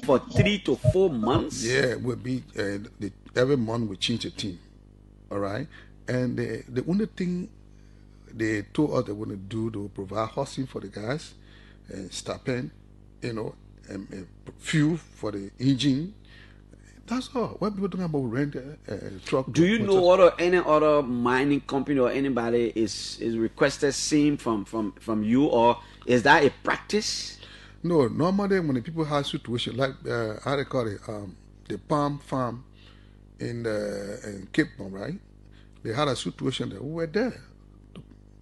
For 3 to 4 months? Yeah, will be every month we change the team. All right, and the only thing they told us they want to do, they will provide housing for the guys, and stipend, you know, and fuel for the engine. That's all. When people talking about rent truck, Do you know any other mining company or anybody is requested same from you, or is that a practice? no, normally when the people have situation like how they call it, the palm farm in Cape Town, right? They had a situation that we were there.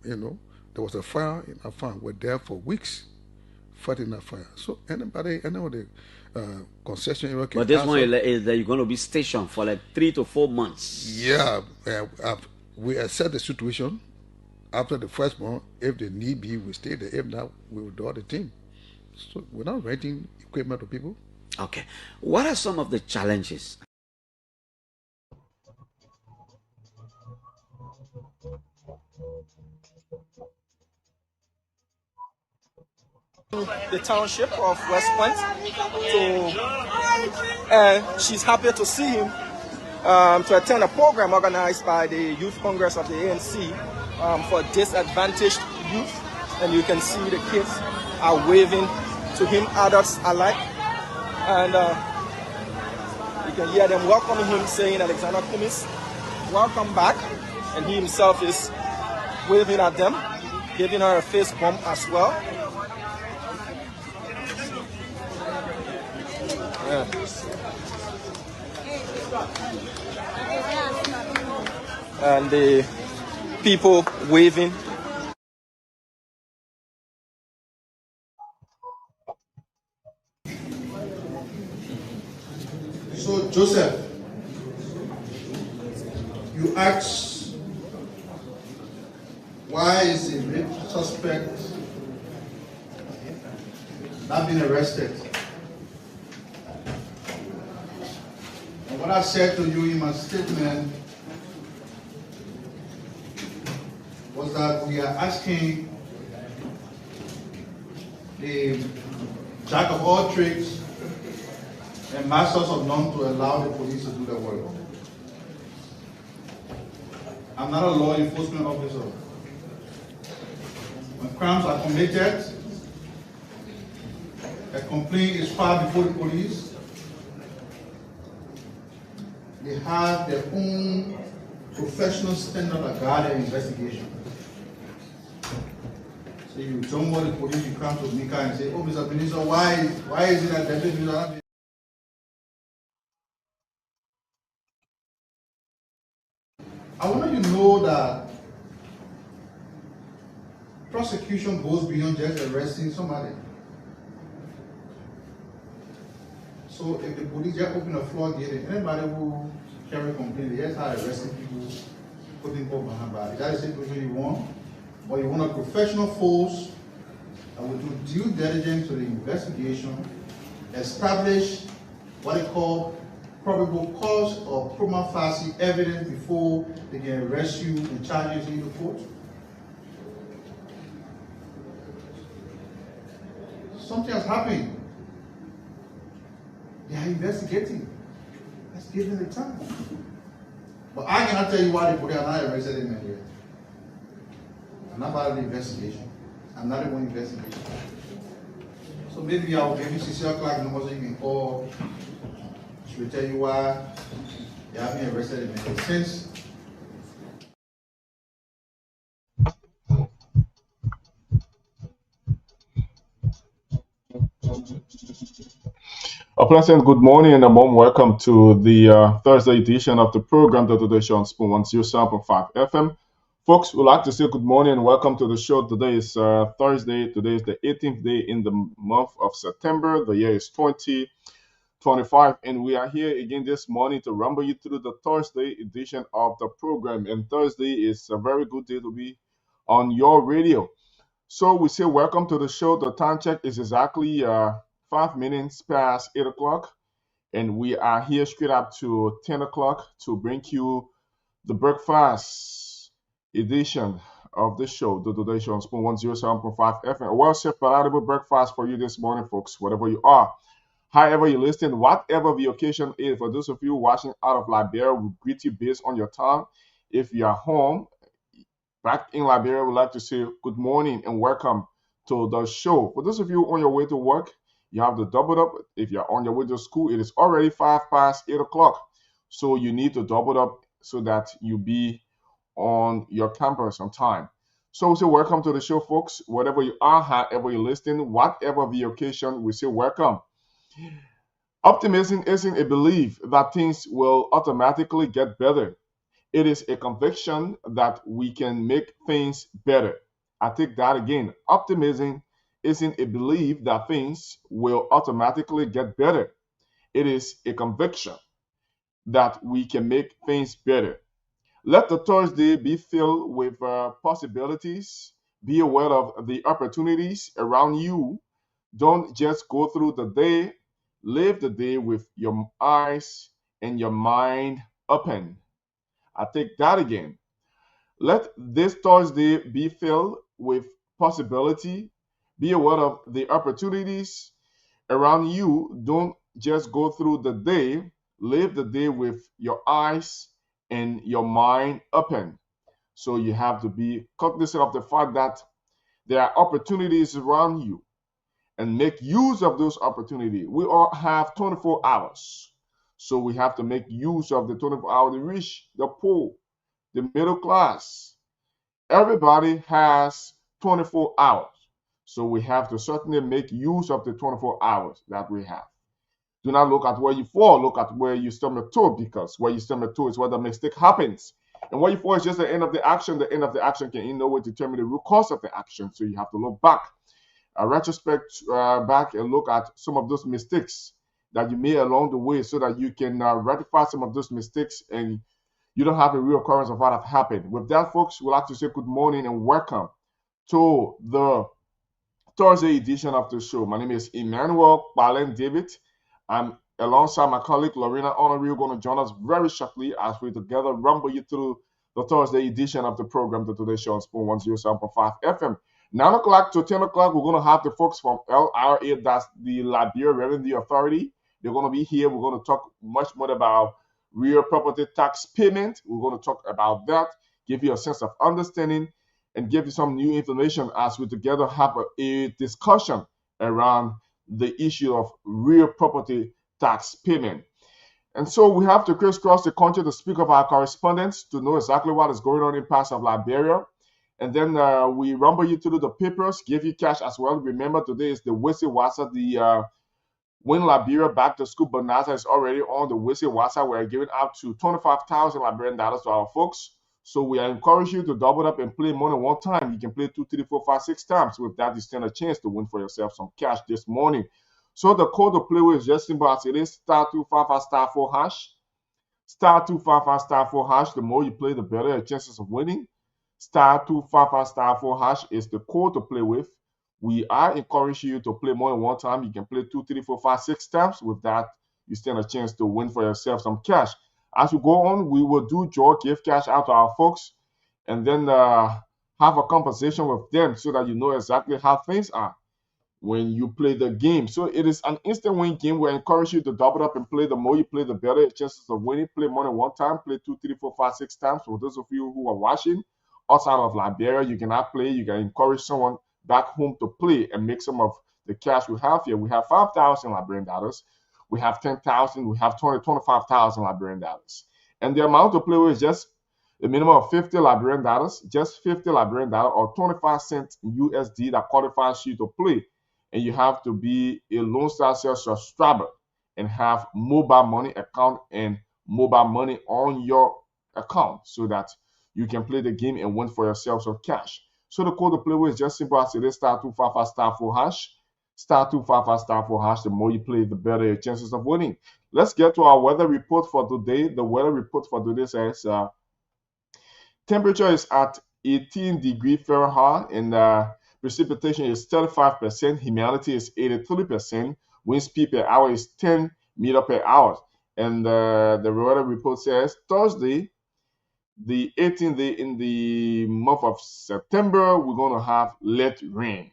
You know, there was a fire in a farm. We're there for weeks fighting that fire. So anybody, any of the concession area can But this ask one us. is that you're going to be stationed for like 3 to 4 months. Yeah, we assess the situation. After the first month, if the need be, we stay there. If not, we will do the team. So we're not renting equipment to people. Okay. What are some of the challenges? The township of West Point, and she's happy to see him to attend a program organized by the Youth Congress of the ANC for disadvantaged youth. And you can see the kids are waving to him, adults alike, and you can hear them welcoming him, saying, "Alexander Kumis, welcome back," and he himself is waving at them, giving her a face bump as well. Yeah. And the people waving. So, Joseph, you asked why is a rape suspect not being arrested? And what I said to you in my statement was that we are asking the jack of all trades and masters of none to allow the police to do their work. I'm not a law enforcement officer. When crimes are committed, a complaint is filed before the police. They have their own professional standard that guide their investigation. So you don't want the police, you come to Mika and say, "Oh, Mr. Minister, why is it that the deputy minister?" I want you to know that prosecution goes beyond just arresting somebody. So if the police just open a floodgate, anybody who carry complaint, they just start arresting people, putting people behind bars. That is the situation you want. But you want a professional force that will do due diligence to the investigation, establish what they call probable cause or prima facie evidence before they can arrest you and charge you in the court. Something has happened. They are investigating. Let's give them the time. But I cannot tell you why the police are not arrested him yet. I'm not part of the investigation. I'm not the one investigating. So maybe I'll give you 6 o'clock number so you can call. She will tell you why they have been arrested him yet. Since A pleasant good morning and a warm welcome to the Thursday edition of the program, the Today Show on Spoon 107.5 FM. Folks, we'd like to say good morning and welcome to the show. Today is Thursday. Today is the 18th day in the month of September. The year is 2025, and we are here again this morning to rumble you through the Thursday edition of the program. And Thursday is a very good day to be on your radio. So we say welcome to the show. The time check is exactly 5 minutes past 8 o'clock, and we are here straight up to 10 o'clock to bring you the breakfast edition of the show, the Today Show on Spoon 107.5 FM. A well served palatable breakfast for you this morning, folks, wherever you are. However you listen, whatever the occasion is, for those of you watching out of Liberia, we greet you based on your time. If you are home, back in Liberia, we'd like to say good morning and welcome to the show. For those of you on your way to work, you have to double up. If you're on your way to school, it is already 8:05. So you need to double up so that you be on your campus on time. So we say welcome to the show, folks. Wherever you are, however you're listening, whatever the occasion, we say welcome. Optimism isn't a belief that things will automatically get better. It is a conviction that we can make things better. I take that again. Optimism isn't a belief that things will automatically get better. It is a conviction that we can make things better. Let the Thursday be filled with possibilities. Be aware of the opportunities around you. Don't just go through the day. Live the day with your eyes and your mind open. I take that again. Let this Thursday be filled with possibility. Be aware of the opportunities around you. Don't just go through the day. Live the day with your eyes and your mind open. So you have to be cognizant of the fact that there are opportunities around you and make use of those opportunities. We all have 24 hours. So we have to make use of the 24 hours. The rich, the poor, the middle class. Everybody has 24 hours. So we have to certainly make use of the 24 hours that we have. Do not look at where you fall, look at where you stumble your toe, because where you stumble your toe is where the mistake happens. And where you fall is just the end of the action. The end of the action can in no way determine the root cause of the action. So you have to look back, retrospect back and look at some of those mistakes that you made along the way so that you can rectify some of those mistakes and you don't have a reoccurrence of what have happened. With that, folks, we'd like to say good morning and welcome to the Thursday edition of the show. My name is Emmanuel Balen David. I'm alongside my colleague Lorena Honoré. You're going to join us very shortly as we together rumble you through the Thursday edition of the program, the Today Show on Spoon 107.5 FM. 9 o'clock to 10 o'clock, we're going to have the folks from LRA, that's the Liberia Revenue Authority. They're going to be here. We're going to talk much more about real property tax payment. We're going to talk about that, give you a sense of understanding, and give you some new information as we together have a discussion around the issue of real property tax payment. And so we have to crisscross the country to speak of our correspondence to know exactly what is going on in parts of Liberia. And then we rumble you through the papers, give you cash as well. Remember, today is the Wisi Wasa, the Win Liberia Back to School Bonanza is already on the Wisi Wasa. We're giving out to 25,000 Liberian dollars to our folks. So we encourage you to double up and play more than one time. You can play 2, 3, 4, 5, 6 times. With that, you stand a chance to win for yourself some cash this morning. So the code to play with is just simple as it is: *255 *4#. *255 *4#. The more you play, the better your chances of winning. *255 *4# is the code to play with. We are encouraging you to play more than one time. You can play 2, 3, 4, 5, 6 times. With that, you stand a chance to win for yourself some cash. As we go on, we will do draw, give cash out to our folks, and then have a conversation with them so that you know exactly how things are when you play the game. So it is an instant win game. We encourage you to double up and play. The more you play, the better your chances of winning. Play more than one time. Play 2, 3, 4, 5, 6 times. For those of you who are watching outside of Liberia, you cannot play. You can encourage someone back home to play and make some of the cash we have here. We have 5,000 Liberian dollars. We have 10,000. We have 25,000 Liberian dollars. And the amount to play with is just a minimum of 50 Liberian dollars, just 50 Liberian dollars or 25 cents USD that qualifies you to play. And you have to be a Lone Star Sales subscriber and have mobile money account and mobile money on your account so that you can play the game and win for yourself some cash. So the code to play with is just simple as it is: *255 *4#. *255 *4#. The more you play, the better your chances of winning. Let's get to our weather report for today. The weather report for today says temperature is at 18 degrees Fahrenheit and precipitation is 35%. Humidity is 83%. Wind speed per hour is 10 meters per hour. And the weather report says Thursday, the 18th day in the month of September, we're going to have Let Rain.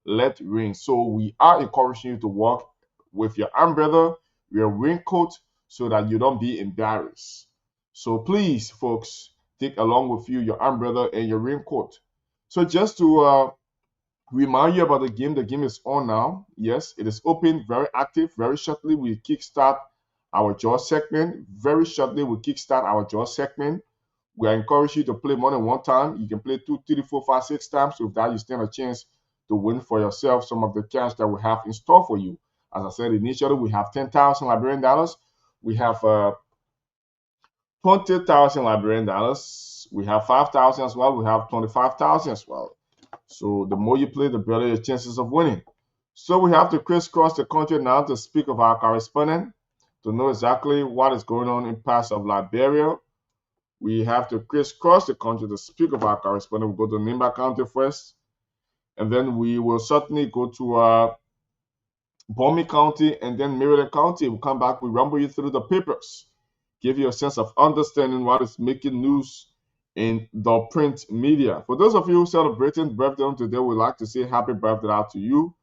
Let Rain. So we are encouraging you to walk with your umbrella, your raincoat, so that you don't be embarrassed. So please, folks, take along with you your umbrella and your raincoat. So just to remind you about the game is on now. Yes, it is open, very active. Very shortly, we kickstart our jaw segment. Very shortly, we kickstart our jaw segment. We encourage you to play more than one time. You can play 2, 3, 4, 5, 6 times. So with that, you stand a chance to win for yourself some of the cash that we have in store for you. As I said initially, we have 10,000 Liberian dollars. We have 20,000 Liberian dollars. We have 5,000 as well. We have 25,000 as well. So the more you play, the better your chances of winning. So we have to crisscross the country now to speak of our correspondent, to know exactly what is going on in parts of Liberia. We have to crisscross the country to speak of our correspondent. We'll go to Nimba County first, and then we will certainly go to Bomi County and then Maryland County. We'll come back, we rumble you through the papers, give you a sense of understanding what is making news in the print media. For those of you celebrating birthday today, we'd like to say happy birthday out to you.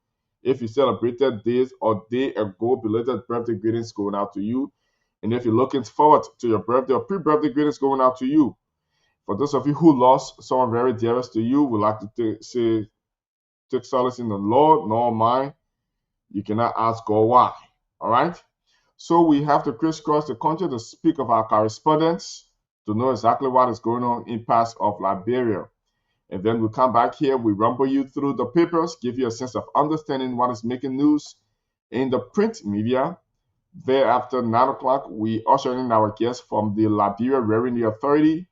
If you celebrated days or day ago, belated birthday greetings going out to you. And if you're looking forward to your birthday or pre-birthday greetings going out to you. For those of you who lost someone very dearest to you, we'd like to take solace in the Lord, nor mine. You cannot ask God why. All right? So we have to crisscross the country to speak of our correspondence, to know exactly what is going on in parts of Liberia. And then we come back here, we rumble you through the papers, give you a sense of understanding what is making news in the print media. Thereafter, 9 o'clock, we usher in our guests from the Liberia Revenue Authority.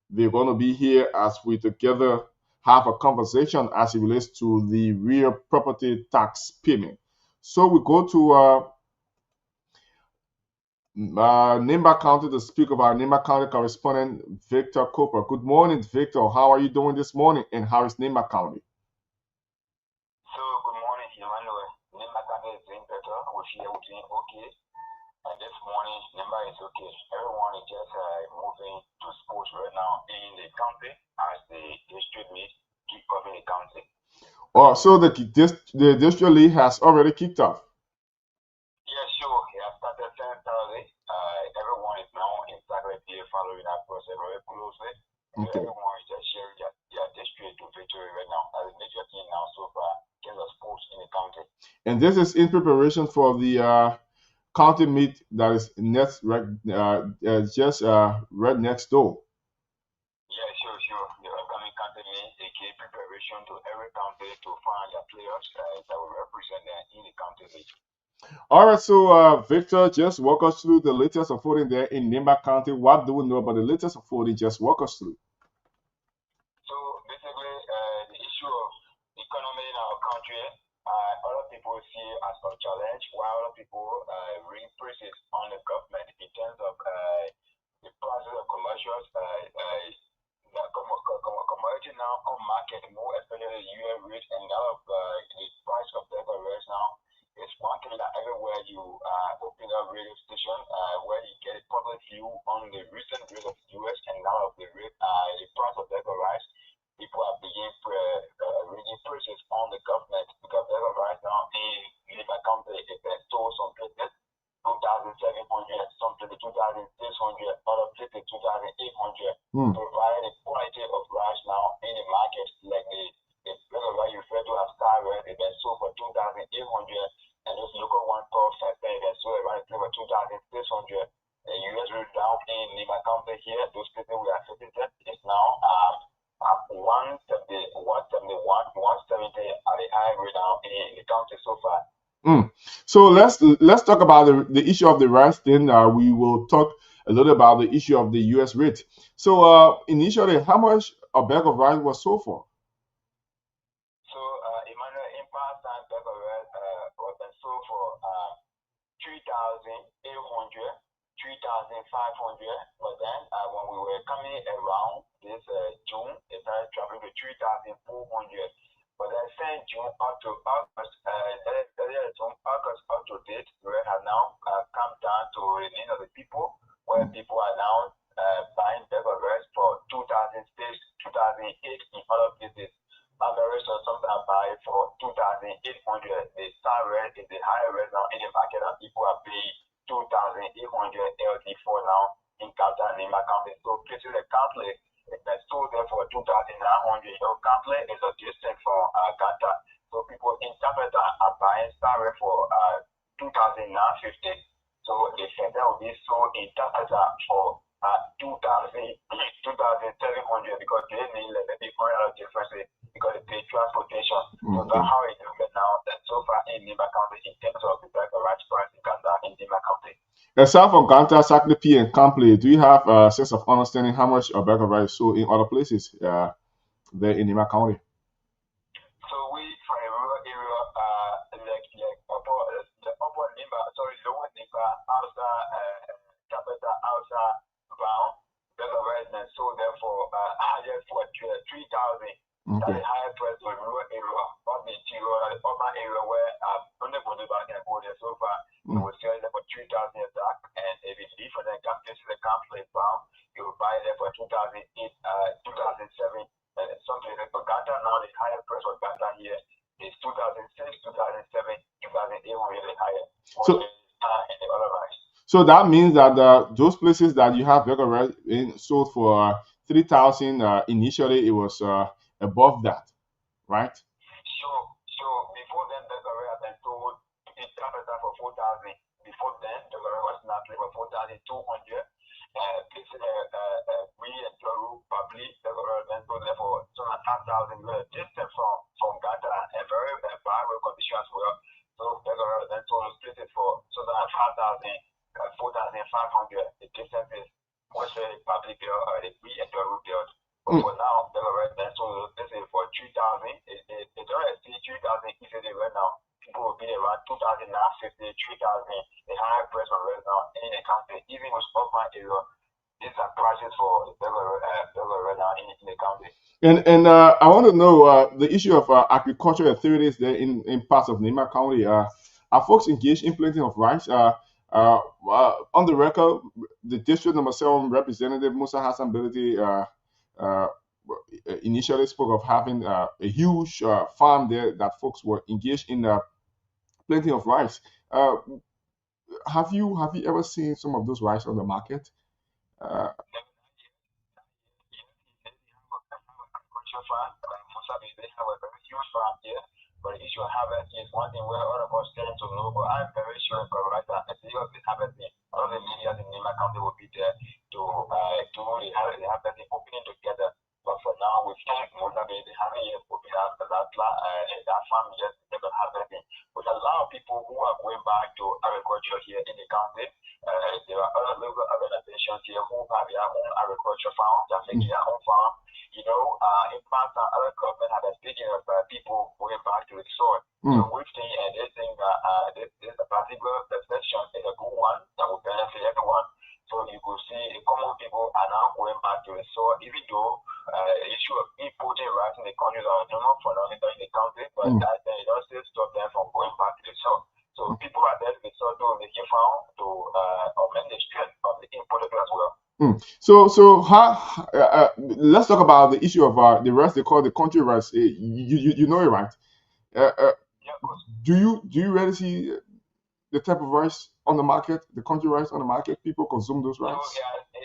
They're going to be here as we together have a conversation as it relates to the real property tax payment. So we go to Nimba County to speak of our Nimba County correspondent, Victor Cooper. Good morning, Victor. How are you doing this morning, and how is Nimba County? So, good morning, Emmanuel. Nimba County is doing better. We're here, we're doing okay. And this morning, Nimba is okay. Everyone is just moving to sports right now in the county as the district meet kick off in the county. Oh, so the district league has already kicked off. Yeah, sure. It has started since Thursday. Everyone is now in Saturday here following that process very closely. Okay. Everyone is just sharing their district to victory right now as a major team now so far in the sports in the county. And this is in preparation for the county meet that is next, just right next door. Yeah, sure. The upcoming county meet is a preparation to every county to find their players that will represent them in the county league. All right, so Victor, just walk us through the latest unfolding there in Nimba County. What do we know about the latest unfolding? Just walk us through. So basically, the issue of economy in our country, other people see as a challenge, while other people ring praises on the government in terms of the prices of commercials, commodity now on market, more especially the US rate and that of the price of the rates now. It's one thing that everywhere you open a radio station where you get a public view on the recent rate of US and now of the rate, the price of the rice, people are beginning ringing praises on the government because the rice now in Nimba County is sold some places 2,700, some places 2,600, other places 2,800, providing the quality of rice now in the market like the rice you refer to as star rice, it's been sold for 2,800. And those local ones called Fastbay, they sold around for 2,600. The US rate down in Nimba County here, those places we are visited is now 170, 171, 170 at the high rate now in the county so far. So let's talk about the issue of the rice. Then we will talk a little about the issue of the US rate. So initially, how much a bag of rice was sold for? Emmanuel, in past time, bag of rice was sold for 3,800, 3,500. But then when we were coming around this June, it started traveling to 3,400. But then since June up to August, August up to date, we have now come down to the need of the people, where people are now buying bag of rice states, 2008 in other places. Average or sometimes buy for 2,800. The star rate is the higher rate now in the market, and people are paying 2,800 LD4 now in Qatar and in Macau. So places like Cantley, it's sold there for 2,900. Cantley is a distance from Qatar. So people in Qatar are buying star rate for 2,950. So the center will be sold in Qatar for 2,700 because they need a bit more difference because they pay transportation. So that's how it looks now. And so far in Nima County, in terms of the right price in Qatar in Nima County. Aside from Ganta, Saklipi, and Kample, do you have a sense of understanding how much a bag of rice is sold in other places there in Nima County? So we, for a rural area, upper Nima, sorry, lower Nima, outside capital, outside bound, bag of rice and sold there for higher for 3,000. That's the higher price for rural area, not the urban area where only Bondiba can go there so far. They will sell them for 3,000 a sack, and if it's different than places the Campley bound, you will buy them for 2008, 2007, something like for Gata. Now the higher price for Gata here is 2006, 2007, 2008 really higher. So in the other rice. So that means that those places that you have burger rice in sold for 3,000 initially, it was above that, right? So before then, burger rice had been sold in capital for 4,000. Before then, burger rice was not for 4,200. Places we and Peru public burger rice then sold there for 5,000. Distant from Gata and very bad condition as well. So burger rice then sold places for 5,000. 4,500. The distance is what's the public bill or the we and Peru bill. But for now, the resident so this is for 3,000. It's already 3,000 easily right now. People will be around 2,000 now, 3,000. The higher price of right now in the country, even with urban area, these are prices for the right now in the country. And I want to know the issue of agricultural authorities there in parts of Nima County. Are folks engaged in planting of rice? On the record, the district number 7 representative Musa Hassan Bility initially spoke of having a huge farm there that folks were engaged in planting of rice. Have you ever seen some of those rice on the market? They have a very huge farm here. But the issue of harvest is one thing where all of us tend to know, but I'm very sure right now, as you the harvesting, all the media in Nima County will be there to do the harvesting opening together. But for now, we think Mozambique, they haven't yet opened up that farm yet, they're harvesting. But a lot of people who are going back to agriculture here in the county, there are other local organizations here who have their own agriculture farm, they're making their own farm. You know, in fact, other government have been speaking of people going back to the soil. So we think, and they think that this particular section is a good one that will benefit everyone. So you could see the common people are now going back to the soil, even though the issue of importing rice in the country is a normal phenomenon in the country, but that it don't still stop them from going back to the soil. So people are there to the soil to make it found to augment the strength of the imported as well. So how? Let's talk about the issue of the rice they call the country rice. You know it, right? Yeah, of course. Do you really see the type of rice on the market, the country rice on the market? People consume those rice? No, they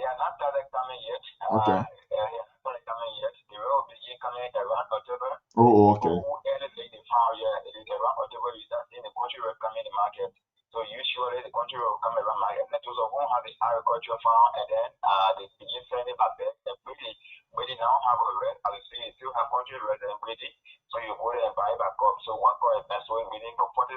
are not started coming yet. Okay. They are not started coming yet. They will begin coming around October. Oh, okay. People who anything they found, it is around October. You start seeing the country rice coming in the market. So usually the country will come around market. And those of whom have the agriculture farm, and then they begin sending back there. And really now have a red. As you see, you still have country red and ready. So you go there and buy back up. So one cup is sold within for $40.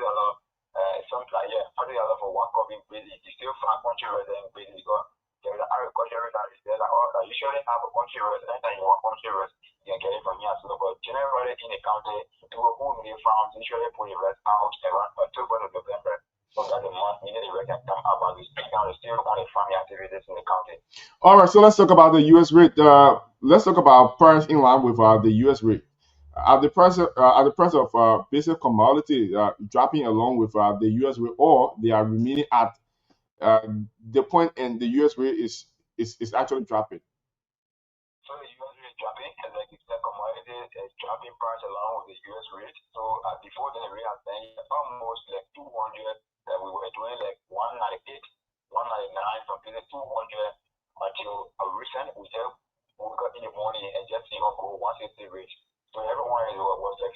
Something like $40 for one cup in Brady. You still find country red and Brady because there is an agriculture that is there. That usually have a country red. Anytime you want country red, you can get it from here as well. But generally in the county, people who need farms usually put the red out around October to November. So that the month meaning the red can come up and we speak now still on the farming activities in the county. All right, so let's talk about the U.S. rate. Let's talk about price in line with the U.S. rate. Are the price of basic commodity dropping along with the U.S. rate, or they are remaining at the point and the U.S. rate is actually dropping? So dropping price along with the US rate. So before then, the rate has been almost like 200. We were doing like 198, 199, from 200 until recent. We just woke up in the morning and just even go 150 rate. So everyone was like,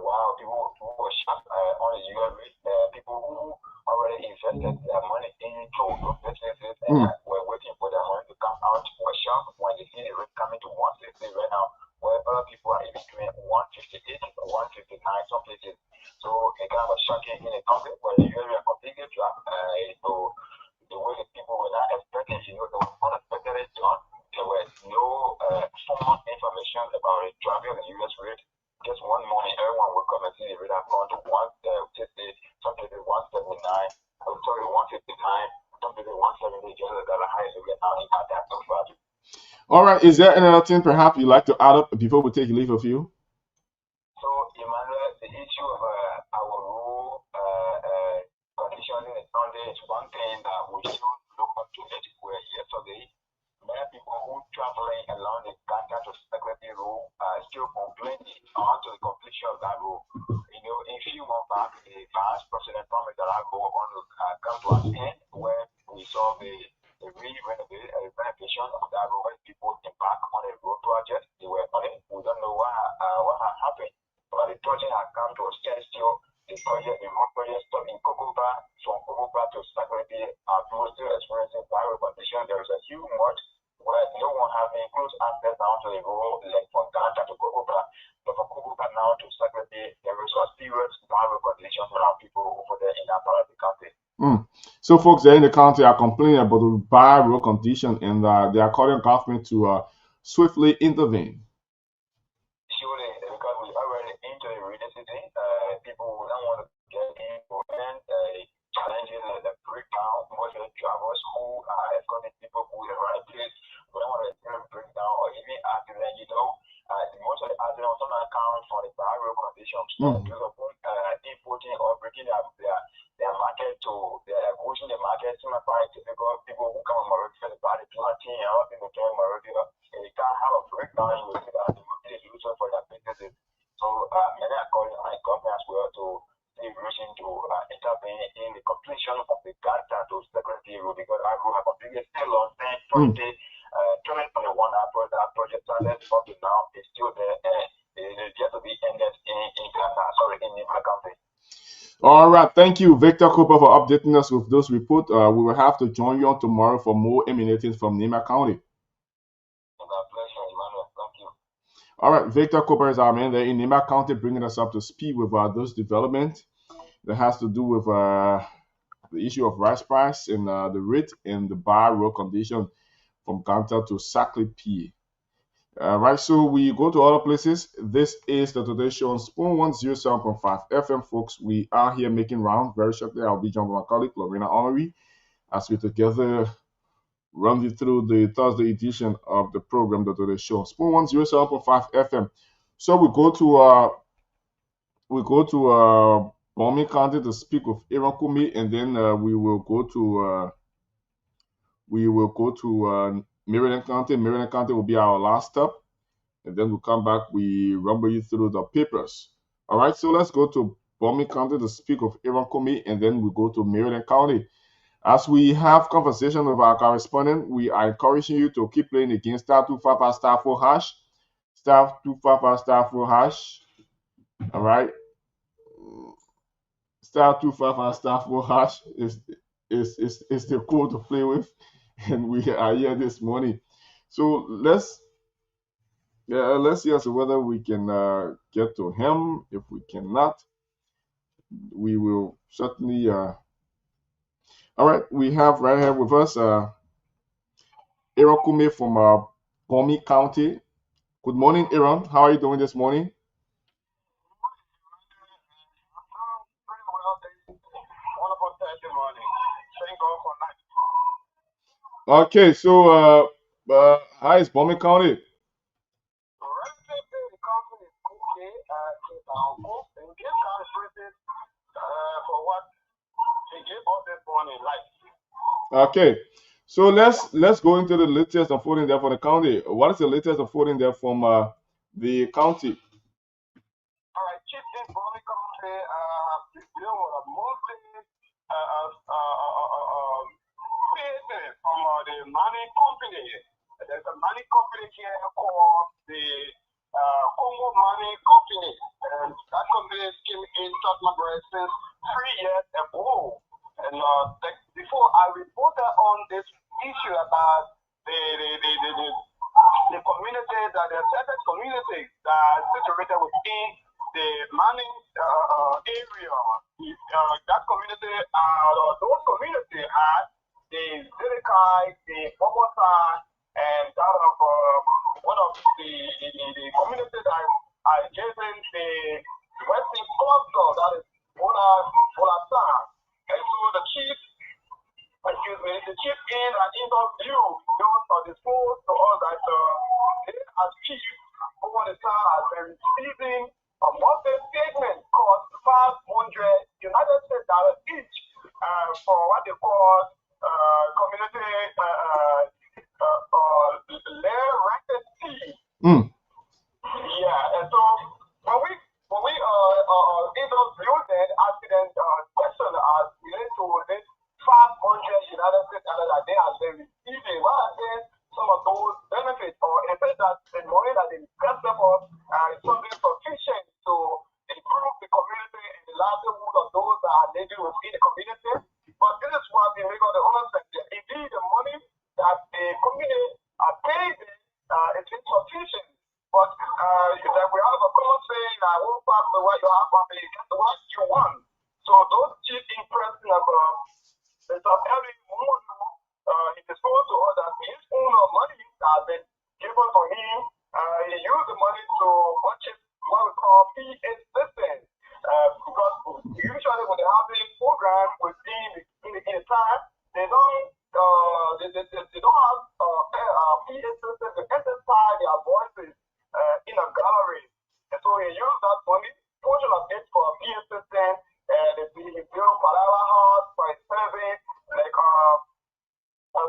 wow, people who were shocked on the US rate. People who already invested their money into those businesses and were waiting for their money to come out were shocked when they see the rate coming to 160 right now, where other people are even doing 158, 159, some places. So it kind of shocking in a country where the US rate completely dropped. So the way that people were not expecting, there was unexpected jump. There was no formal information about it dropping the US rate. Just one morning, everyone would come and see the rate have gone to 160, some places 179, sorry, 159, some places 170, just the highest rate now in that so far. All right. Is there any other thing perhaps you'd like to add up before we take leave of you? So, Emmanuel, the issue of our rule conditions in the Sunday is one thing that we should look up to it. Where yesterday, many people who traveling along the Ghana to Secretary Road are still complaining on to the completion of that road. In few months back, the Vice President promised that our road going to come to an end where we saw the renovation of that road. People embark on a road project. They were on it. We don't know what had happened. But the project has come to a standstill. The road project stopped in Kokoba, from Kokoba to Secretary. People still experiencing viral conditions. There is a huge mud where no one having close access down to the road, like from Ghana to Kokoba. But from Kokoba now to Secretary, there is a serious viral conditions around people over there in that part of the country. So folks there in the county are complaining about the bad road condition, and they are calling government to swiftly intervene. Surely, because we already into the real city, people don't want to get into and challenges the breakdown. Most of the travelers who are escorting people who are right place, we don't want to break down or even accident. Most of the accidents sometimes come from the bad road conditions. Importing or breaking their market to they're pushing the market to find typical people who come on Mauritius, the body planting, and all people came Mauritius, and they can't have a breakdown, you will see that they will be a solution for their businesses. So many are calling on the government as well to see reason to intervene in the completion of the Ghana to Secretary Road, because our road have completely still on 2021 that project started up to now is still there and it is yet to be ended in Ghana, sorry, in my country. All right, thank you, Victor Cooper, for updating us with those reports. We will have to join you on tomorrow for more emanating from Nima County. My pleasure, Emmanuel. Thank you. All right, Victor Cooper is our man there in Nima County, bringing us up to speed with those developments that has to do with the issue of rice price and the rate and the bar road condition from Ghana to Sackley P. Right, so we go to other places. This is the Today Show on Spoon 107.5 FM, folks. We are here making rounds. Very shortly, I'll be joined by my colleague, Lorena Honoree, as we together run you through the Thursday edition of the program, the Today Show on Spoon 107.5 FM. So we go to Bombay County to speak with Aaron Kumi, and then we will go to Maryland County. Maryland County will be our last stop, and then we'll come back. We rumble you through the papers. All right, so let's go to Bombay County to speak with Aaron Kumi, and then we go to Maryland County. As we have conversation with our correspondent, we are encouraging you to keep playing against *255 *4#, *255 *4#. All right, *255 *4# is the code to play with, and we are here this morning. So let's see as to whether we can get to him. If we cannot, we will certainly. All right, we have right here with us Aaron Kumi from Bombay County. Good morning, Aaron. How are you doing this morning? Okay, so how is Bombay County? Okay, so let's go into the latest unfolding there for the county. What is the latest unfolding there from the county? the mining company. There's a mining company here called the Congo Mining Company, and that company came in South Maghreb since 3 years ago. And before I reported on this issue about the community, that the certain communities that are situated within the mining area. That community, those communities are the Zilikai, the Bobosa, and that of one of the communities that are adjacent the Western Cluster, that is Bolasa. And so the chief in and interview those are disclosed to us that they as chief over the time has been receiving a monthly statement cost 500 United States dollars each for what they call community layer rented fee. Yeah, and so when we interview that accident question as related to this 500 United States dollars that they have been receiving, what are some of those benefits, or in fact that the money that they requested for is something sufficient to improve the community and the livelihood of those that are living within the community. But this is what we make of the understand. Indeed, the money that the community are paid is insufficient. But that we have a common saying, I won't pass the what you have, but you get the what you want. So those chief impression of Mr. Eric Mono, he disclosed to us that his own money has been given for him. He used the money to purchase what we call PA systems. Because usually when they have a program within the time, they don't have PA systems to amplify their voices in a gallery. And so he used that money, portion of it for a PA system, and he built Palala House for his service, like a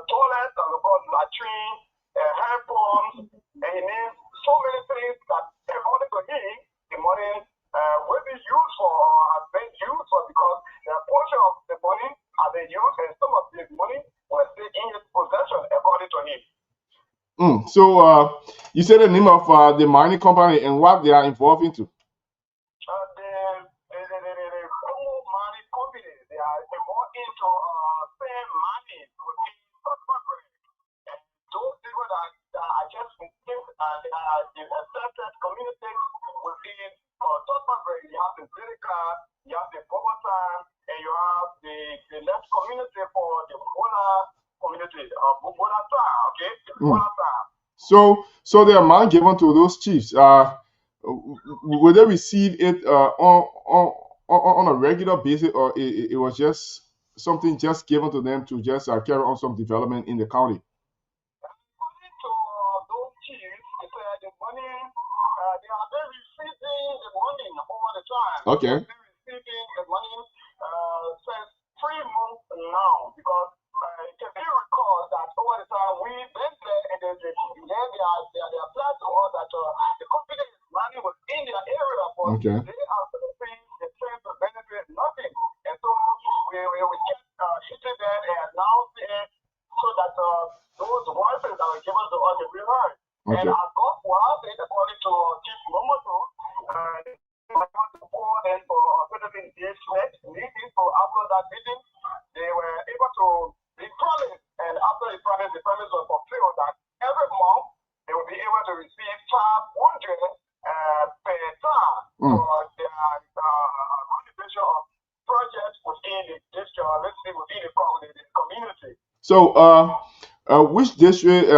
toilet, and we call latrine, hand pumps, and he named so many things that according to him, the money will be used for or has been used for, because a portion of the money has been used and some of the money was still in his possession according to him. So you said the name of the mining company and what they are involved into. The Congo Mining Company, they are involved into same mining within South Maghreb. And those people that are just within they are the accepted community within South Maghreb. You have the Zilika, you have the Bobotan, and you have the left community for the Bola community, Bolasa, okay? Bolasa. So the amount given to those chiefs, will they receive it on a regular basis, or it was just something just given to them to just carry on some development in the county? According to those chiefs, they said the money, they have been receiving the money over the time. Okay. They have been receiving the money since 3 months now, because it can be recalled that over the time we went there and then they applied to us that the company is money was in their area, but Okay. they are saying the same to benefit nothing. And so we kept hitting them and announcing it so that those voices that were given to us will be heard. Okay. And as God will have it, according to Chief Momoto, I want to call them for certain engagement meeting. So after that meeting, they were able to be promised, and after the promise was fulfilled that every month they will be able to receive 500 per time for their renovation of projects within the district, or let's say within the community. So, which district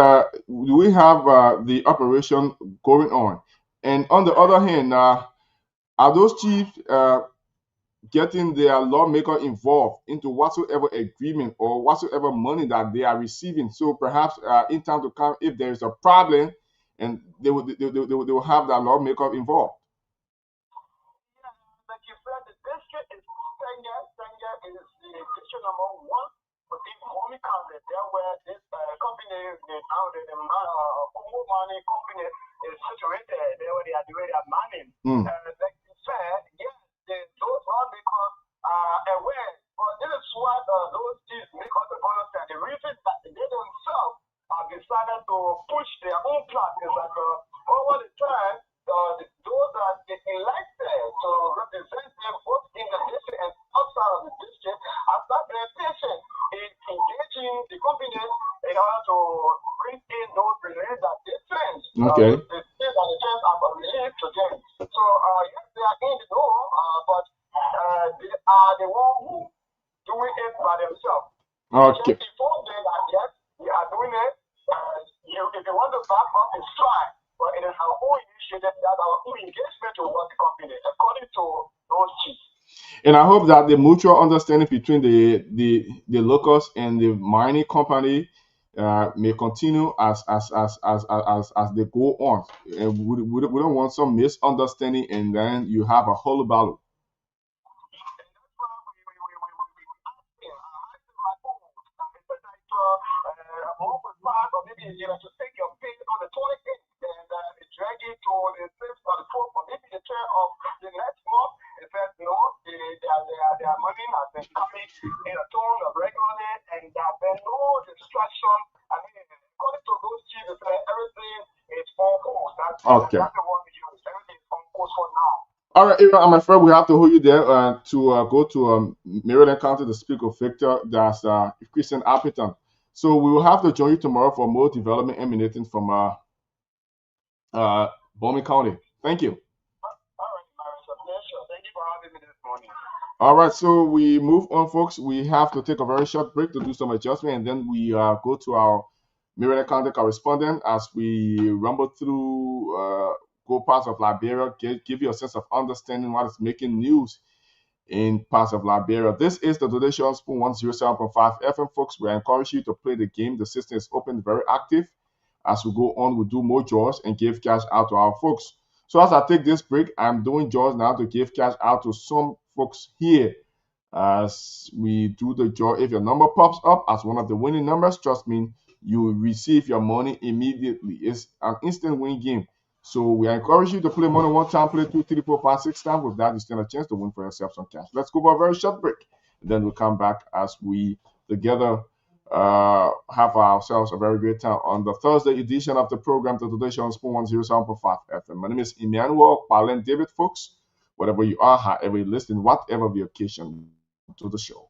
do we have the operation going on? And on the other hand, are those chiefs getting their lawmaker involved into whatsoever agreement or whatsoever money that they are receiving? So perhaps in time to come, if there is a problem, and they will have that lawmaker involved. Yeah, like you said, the district is Senya is the district number 1 within Homi County. There where this company is now the Congo Mining Company is situated. There where they are doing their mining. Like you said, yes, those lawmakers are aware, but this is what those chiefs make us understand. The reason that they don't their own plan. It's like over the time, those that they elected to represent them both in the district and outside of the district are not very patient in engaging the company in order to bring in those relief that they send. Okay. The state and the church are relief to them. So yes, they are in the know, but they are the one who doing it by themselves. Okay. Just inform them that yes, we are doing it. If you want to back up, it's fine. But it is our own initiative, that's our own engagement towards the company, according to those chiefs. And I hope that the mutual understanding between the locals and the mining company may continue as they go on. And we don't want some misunderstanding, and then you have a hullabaloo. Maybe to take your pay on the 28th and drag it to the 6th or the 4th, or maybe the 10th of the next month. It says no, their money has been coming in a tone of regularly, and there has been no distraction. I mean, according to those chiefs, everything is on course. That's Okay. the one we use. Everything is on course for now. All right, Aaron, I'm afraid we have to hold you there to go to Maryland County to speak with Victor. That's Christian Appleton. So we will have to join you tomorrow for more development emanating from Bowman County. Thank you. All right, it's a pleasure. Thank you for having me this morning. All right, so we move on, folks. We have to take a very short break to do some adjustment, and then we go to our Maryland County correspondent as we rumble through go parts of Liberia, give you a sense of understanding what is making news in parts of Liberia. This is the Today Show on Spoon 107.5 FM, folks. We encourage you to play the game. The system is open, very active. As we go on, we'll do more draws and give cash out to our folks. So as I take this break, I'm doing draws now to give cash out to some folks here. As we do the draw, if your number pops up as one of the winning numbers, trust me, you will receive your money immediately. It's an instant win game. So we encourage you to play money one time, play 2, 3, 4, 5, 6 times. With that, you stand a chance to win for yourself some cash. Let's go for a very short break. And then we'll come back as we together have ourselves a very great time on the Thursday edition of the program, the Today Show on Spoon 107.5 FM. My name is Emmanuel Palen David, folks. Whatever you are, however you listen, whatever the occasion to the show.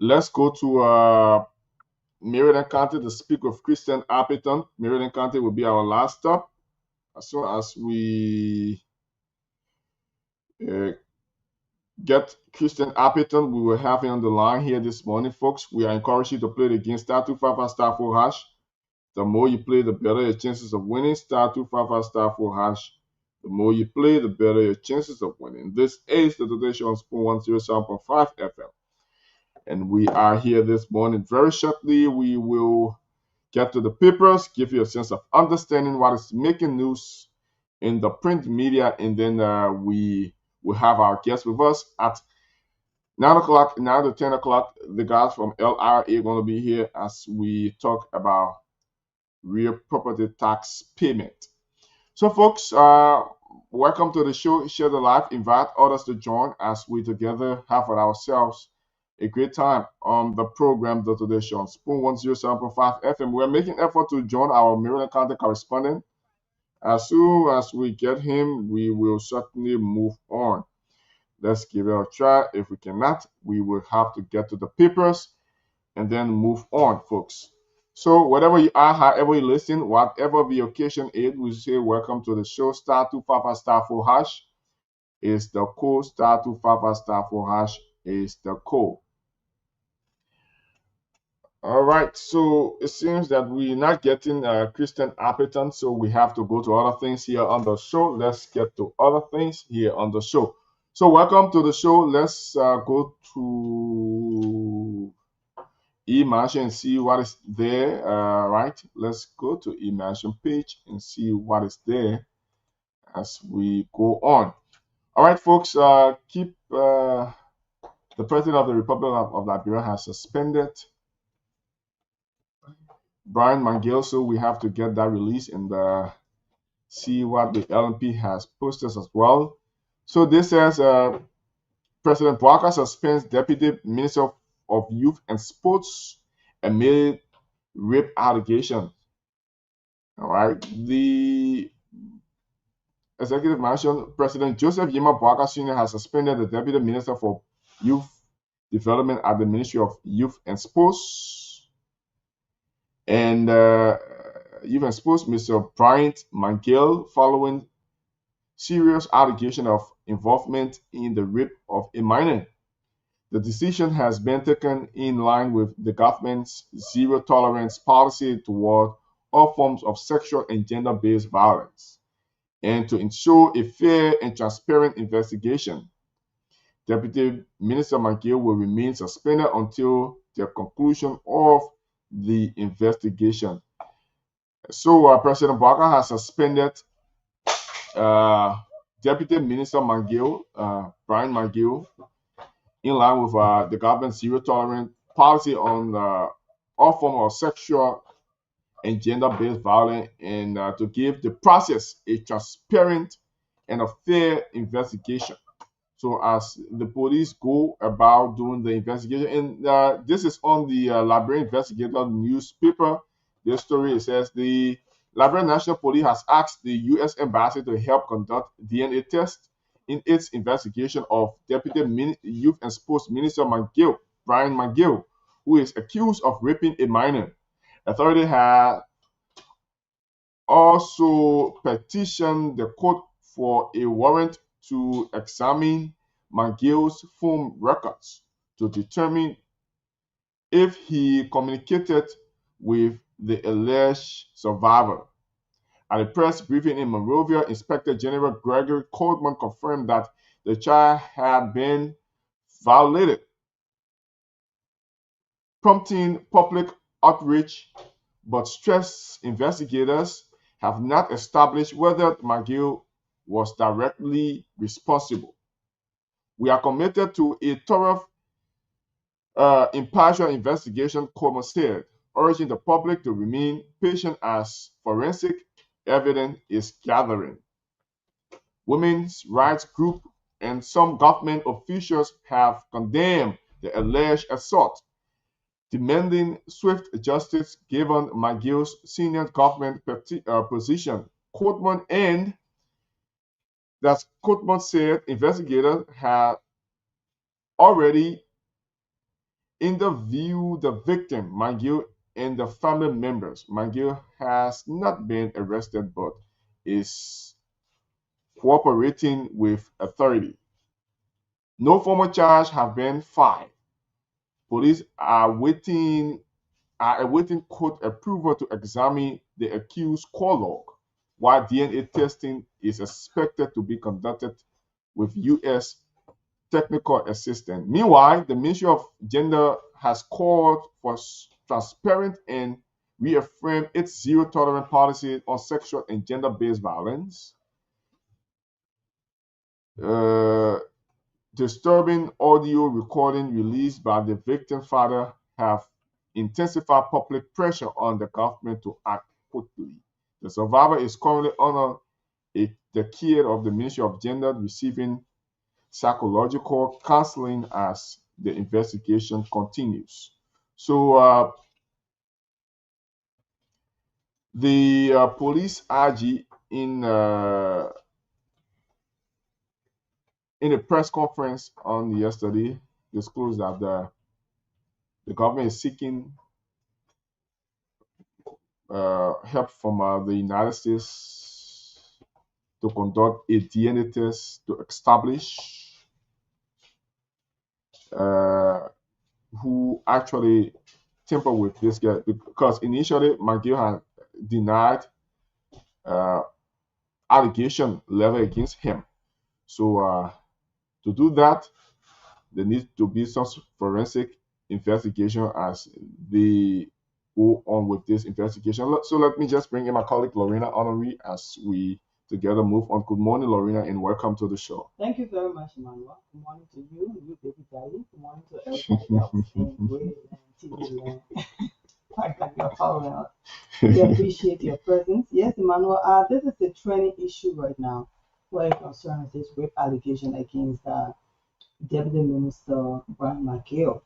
Let's go to Maryland County to speak with Christian Appleton. Maryland County will be our last stop. As soon as we get Christian Appleton, we will have him on the line here this morning, folks. We are encouraging you to play the game star 255 star 4 hash. The more you play, the better your chances of winning. Star 255 star 4 hash. The more you play, the better your chances of winning. This is the Today Show on Spoon 107.5 FM. And we are here this morning. Very shortly, we will get to the papers, give you a sense of understanding what is making news in the print media, and then we will have our guests with us at 9 o'clock, 9 to 10 o'clock. The guys from LRA are going to be here as we talk about real property tax payment. So, folks, welcome to the show. Share the live. Invite others to join as we together have for ourselves a great time on the program The Today Show on Spoon 107.5 FM. We're making effort to join our Maryland County correspondent. As soon as we get him, we will certainly move on. Let's give it a try. If we cannot, we will have to get to the papers and then move on, folks. So wherever you are, however you listen, whatever the occasion is, we say welcome to the show. Star 255 star 4 hash is the code. Star 255 star 4 hash is the code. All right, so it seems that we're not getting Christian appetite, so we have to go to other things here on the show. Let's get to other things here on the show. So welcome to the show. Let's go to Imagine and see what is there. Right, let's go to Imagine page and see what is there as we go on. All right, folks, keep the President of the Republic of Liberia has suspended Brian Mangel, so we have to get that release and see what the LNP has posted as well. So this says President Bouaka suspends Deputy Minister of Youth and Sports amid rape allegations. All right, the executive mansion President Joseph Yema Bouaka Sr. has suspended the Deputy Minister for Youth Development at the Ministry of Youth and Sports and Youth and Sports, Mr. Brian Mangel, following serious allegation of involvement in the rape of a minor. The decision has been taken in line with the government's zero tolerance policy toward all forms of sexual and gender-based violence, and to ensure a fair and transparent investigation. Deputy Minister Mangel will remain suspended until the conclusion of the investigation. So President Bouaka has suspended Deputy Minister Mangel, Brian Mangel, in line with the government's zero tolerance policy on all forms of sexual and gender-based violence, and to give the process a transparent and a fair investigation. So as the police go about doing the investigation, and this is on the Liberian Investigator newspaper. This story, it says the Liberian National Police has asked the U.S. Embassy to help conduct DNA tests in its investigation of Deputy Youth and Sports Minister Brian Mangel, who is accused of raping a minor. Authorities have also petitioned the court for a warrant to examine Mangel's phone records to determine if he communicated with the alleged survivor. At a press briefing in Monrovia, Inspector General Gregory Coleman confirmed that the child had been violated, prompting public outrage, but stressed investigators have not established whether Mangel was directly responsible. We are committed to a thorough, impartial investigation, Coleman said, urging the public to remain patient as forensic evidence is gathering. Women's rights groups and some government officials have condemned the alleged assault, demanding swift justice given Mangel's senior government position. Coleman said investigators had already interviewed the victim, Mangel, and the family members. Mangel has not been arrested but is cooperating with authority. No formal charge have been filed. Police are awaiting court approval to examine the accused call log, while DNA testing is expected to be conducted with U.S. technical assistance. Meanwhile, the Ministry of Gender has called for transparent and reaffirmed its zero tolerance policy on sexual and gender-based violence. Disturbing audio recording released by the victim father have intensified public pressure on the government to act quickly. The survivor is currently under the care of the Ministry of Gender, receiving psychological counseling as the investigation continues. So the police RG in a press conference on yesterday disclosed that the government is seeking help from the United States to conduct a DNA test to establish who actually tampered with this guy, because initially McGill had denied allegation level against him. So to do that, there needs to be some forensic investigation as they go on with this investigation. So let me just bring in my colleague Lorena Honoré as we together move on. Good morning, Lorena, and welcome to the show. Thank you very much, Emmanuel. Good morning to you, baby daddy. Good morning to everybody else in Grade and TV Land. I got your phone. We appreciate your presence. Yes, Emmanuel, this is a trending issue right now where it concerns this rape allegation against Deputy Minister Brian McGill.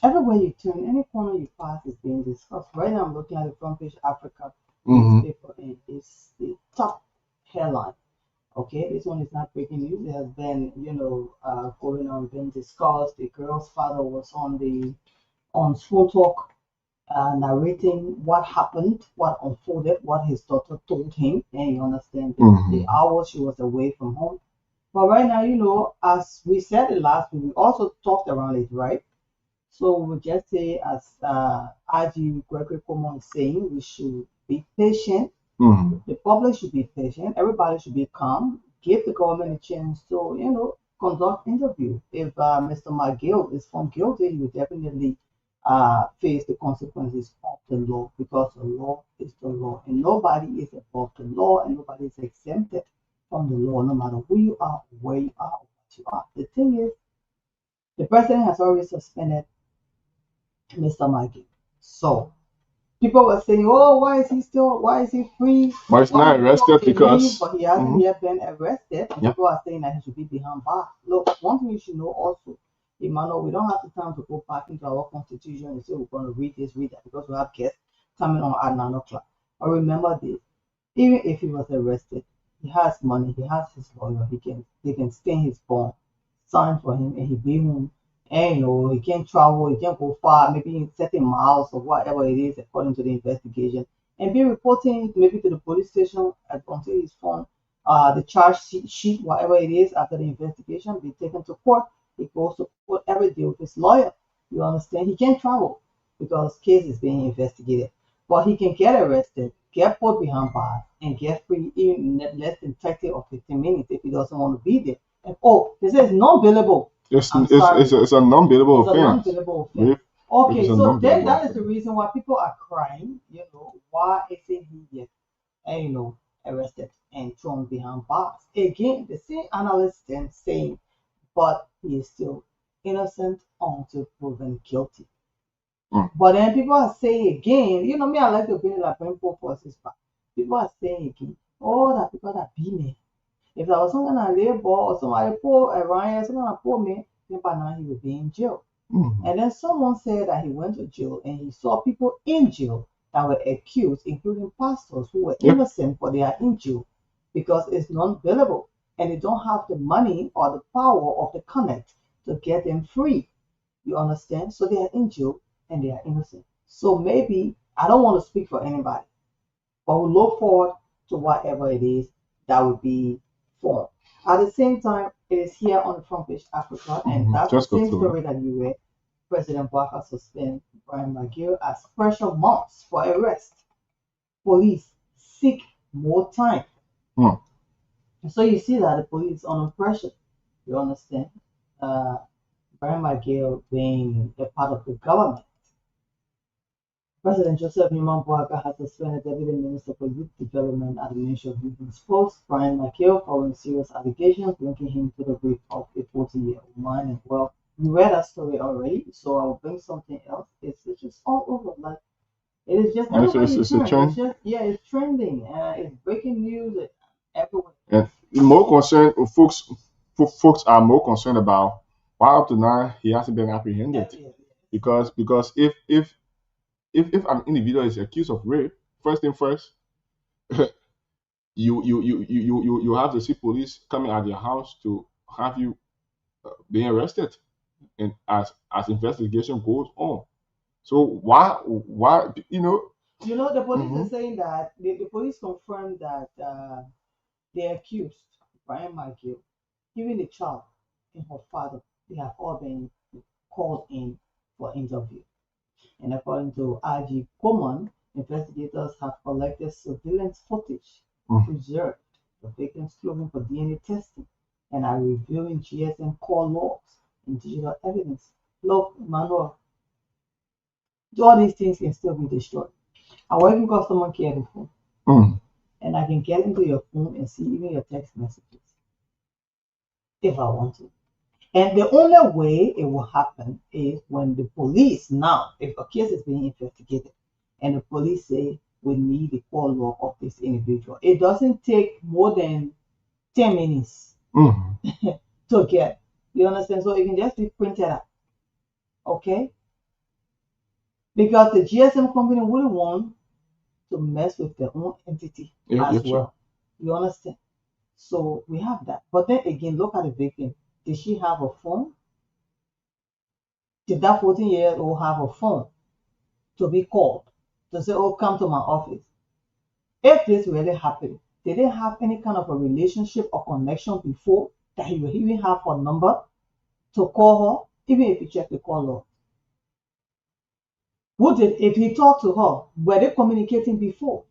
Everywhere you turn, any corner you pass is being discussed. Right now, I'm looking at the front page Africa newspaper, and it's the top headline. Okay, this one is not breaking news. It has been, going on, been discussed. The girl's father was on Small Talk, narrating what happened, what unfolded, what his daughter told him, and you understand the hours she was away from home. But right now, as we said it last week, we also talked around it, right? So we just say, as RG Gregory Coleman is saying, we should be patient. The public should be patient. Everybody should be calm. Give the government a chance to, conduct interview. If Mr. McGill is found guilty, he will definitely face the consequences of the law, because the law is the law, and nobody is above the law, and nobody is exempted from the law, no matter who you are, where you are, or what you are. The thing is, the president has already suspended Mr. McGill. So people were saying, "Oh, why is he free? Why is not arrested?" Because but he hasn't yet been arrested. And people are saying that he should be behind bars. Look, one thing you should know also, Emmanuel, we don't have the time to go back into our constitution and say we're going to read this, read that, because we have guests coming on at 9 o'clock. But remember this: even if he was arrested, he has money, he has his lawyer, they can stay his bond, sign for him, and he be home. And he can't travel, he can't go far, maybe in certain miles or whatever it is according to the investigation, and be reporting maybe to the police station until he's found the charge sheet, whatever it is, after the investigation, be taken to court. He goes to court every day with his lawyer. You understand? He can't travel because case is being investigated. But he can get arrested, get put behind bars, and get free in less than 30 or 15 minutes if he doesn't want to be there. And they say it's non-bailable. It's a non-bailable offense. Okay, so then that is the reason why people are crying. Why isn't he yet, arrested and thrown behind bars? Again, the same analysts then saying, but he is still innocent until proven guilty. But then people are saying again, me, I like to bring like bring poor forces back. People are saying again, that people that be me. If there was some kind of labor or somebody poor around, some kind of poor man, then by now he would be in jail. And then someone said that he went to jail and he saw people in jail that were accused, including pastors who were innocent, but they are in jail because it's non-billable and they don't have the money or the power of the connect to get them free. You understand? So they are in jail and they are innocent. So maybe, I don't want to speak for anybody, but we look forward to whatever it is that would be formed. At the same time, it is here on the front page Africa, and that's the same story that you read. President Bouakai suspend Brian McGill as pressure mounts for arrest. Police seek more time. So you see that the police are under pressure. You understand? Brian McGill being a part of the government. President Joseph Newman Bouakai has suspended Deputy Minister for Youth Development at the Ministry of Youth and Sports, Brian McGill, following serious allegations linking him to the rape of a 40-year-old woman. Well, we read that story already, so I will bring something else. It's just all over. Like, it is just it's a trend. It's trending. It's breaking news everywhere. And more concerned, folks are more concerned about why up to now he hasn't been apprehended? Because if an individual is accused of rape, first thing first, you have to see police coming at your house to have you being arrested, and as investigation goes on. So why the police is saying that the police confirmed that the accused, Brian Michael, even the child and her father, they have all been called in for interview. And according to RG Coleman, investigators have collected surveillance footage preserved the victim's clothing for DNA testing and are reviewing GSM call logs and digital evidence. Look, Manuel, all these things can still be destroyed. I will even call someone care the phone. And I can get into your phone and see even your text messages if I want to. And the only way it will happen is when the police now, if a case is being investigated and the police say we need the call log of this individual, it doesn't take more than 10 minutes to get. You understand? So it can just be printed out. Okay? Because the GSM company wouldn't want to mess with their own entity as well. You understand? So we have that. But then again, look at the victim. Did she have a phone? Did that 14-year-old have a phone to be called to say, oh, come to my office? If this really happened, did they have any kind of a relationship or connection before that he would even have her number to call her, even if you check the call log? If he talked to her, were they communicating before?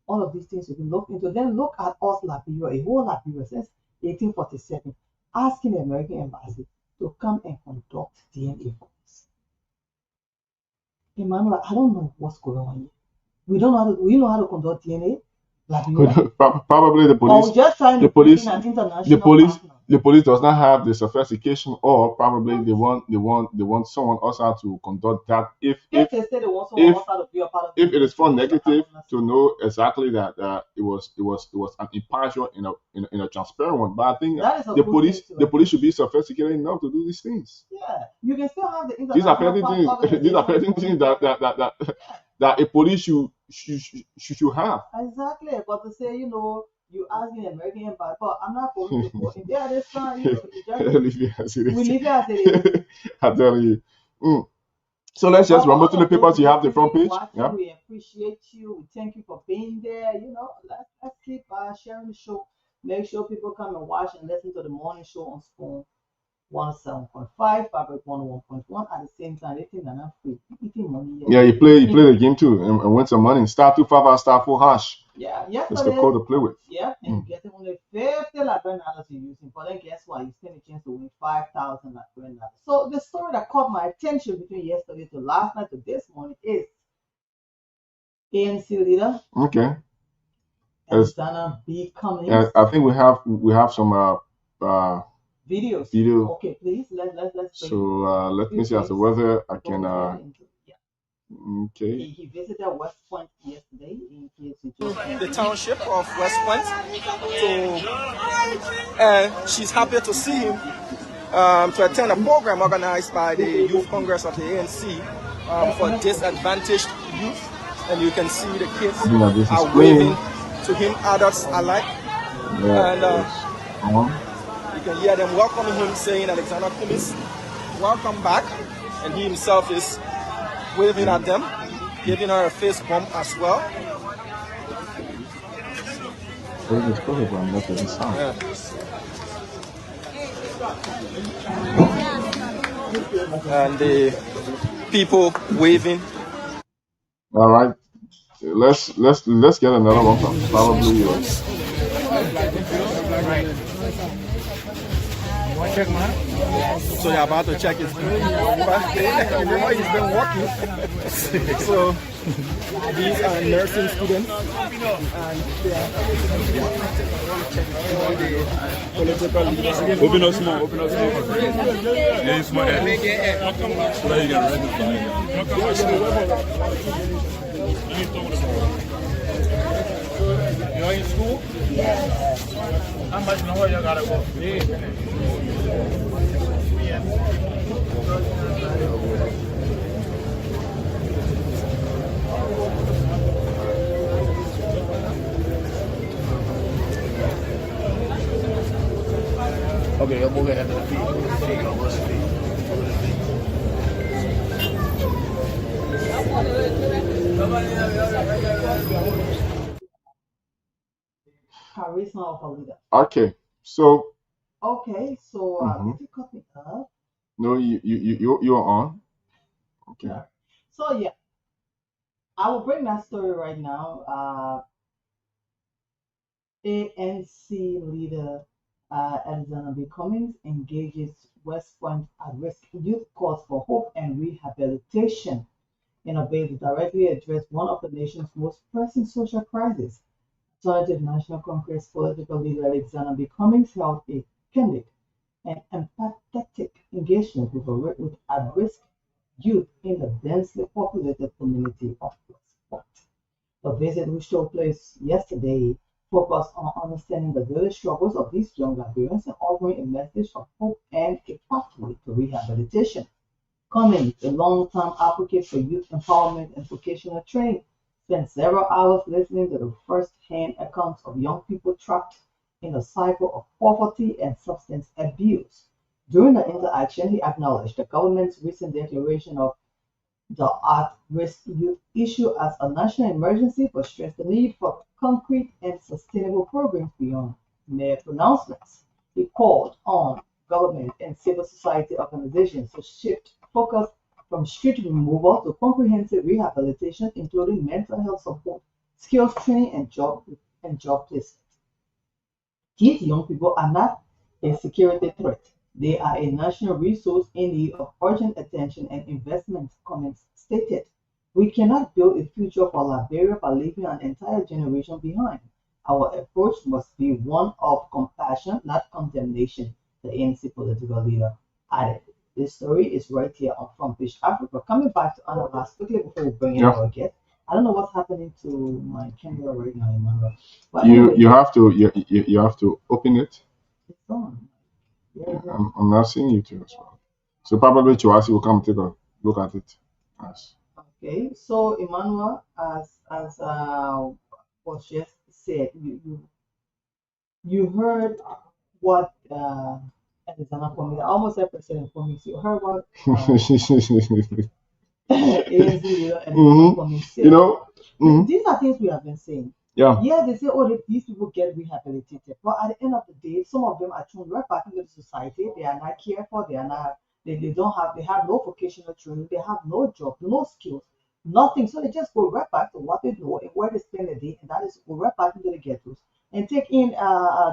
All of these things will be looked into. Then look at us, Liberia, a whole Liberia since 1847, asking the American embassy to come and conduct DNA for us. Emmanuel, I don't know what's going on here. We know how to conduct DNA. Probably the police does not have the sophistication, or probably they want someone else out to conduct that. If it is for negative, to know exactly that it was an impartial in a transparent one. But I think the police should be sophisticated enough to do these things. Yeah, you can still have the these are petty things. These are petty things that a police should have. Exactly, but to say, you ask the American embassy, but I'm not going to report. Yeah, that's fine. We leave it as it is. I tell you. So let's just rumble to the papers. You have the front page. Yeah. We appreciate you. We thank you for being there. Let's keep sharing the show. Make sure people come and watch and listen to the morning show on Spoon 107.5, Fabric 101.1 at the same time. They think that I'm free. Eating money. Yeah, you play the game too and win some money. *255 *4#. Yeah, that's the code to play with. Yeah, and you get only $50 Liberian you're using. But then guess what? You stand a chance to win 5,000 Liberian. So the story that caught my attention between yesterday to last night to this morning is ANC leader. Okay. Alexander B. Cummings. I think we have some videos. Video. Okay, please let's. So let me see as to whether I can. Okay. He visited West Point yesterday in the township of West Point. So she's happy to see him to attend a program organized by the Youth Congress of the ANC for disadvantaged youth, and you can see the kids are waving to him, adults alike, and you can hear them welcoming him, saying, Alexander Cummings, welcome back, and he himself is waving at them, giving her a fist bump as well. Yeah. And the people waving. All right, let's get another one from probably yours. Check, man. So you're about to check his remember he's been working. So these are nursing students, and they are political leaders. Open up small. Yeah, it's small. So that you get ready. You're in school? Yes. How much longer you gotta go? Okay, you'll move ahead to the feet. Over the feet. Charisma of a leader. Okay, so Okay, so mhm. if you copy up, No, you're on. Okay. yeah. So yeah, I will bring that story right now. ANC leader Alexander B. Cummings engages West Point at-risk youth calls for hope and rehabilitation in a bid to directly address one of the nation's most pressing social crises. Alternative National Congress political leader Alexander B. Cummings held a candid and empathetic engagement with at-risk youth in the densely populated community of West Point. The visit, which took place yesterday, focused on understanding the daily struggles of these young Liberians and offering a message of hope and a pathway to rehabilitation. Cummings, a long-term advocate for youth empowerment and vocational training, spent several hours listening to the first-hand accounts of young people trapped in a cycle of poverty and substance abuse. During the interaction, he acknowledged the government's recent declaration of the at-risk youth issue as a national emergency, but stressed the need for concrete and sustainable programs beyond mere pronouncements. He called on government and civil society organizations to shift focus from street removal to comprehensive rehabilitation, including mental health support, skills training, and job placement. These young people are not a security threat. They are a national resource in need of urgent attention and investment, Cummings stated. We cannot build a future for Liberia by leaving an entire generation behind. Our approach must be one of compassion, not condemnation, the ANC political leader added. This story is right here on Front Page Africa. Coming back to Anna quickly before we bring in Yeah. our guest. I don't know what's happening to my camera right now, Emmanuel. But You anyway, you have to you have to open it. it's on. Yeah, yeah. I'm not seeing you too as well. So probably Chawasi will come take a look at it. Yes. Okay, so Emmanuel, as was just said, you heard what Alexander Cummings, I almost said President Cummings, you heard what ANC leader Alexander Cummings said. You know. Mhm. These are things we have been saying. Yeah. Yeah, they say, oh, these people get rehabilitated. But at the end of the day, some of them are thrown right back into the society. They are not cared for. They are not. They have no vocational training. They have no job, no skills, nothing. So they just go right back to what they know and where they spend the day, and that is go right back into the ghettos and take in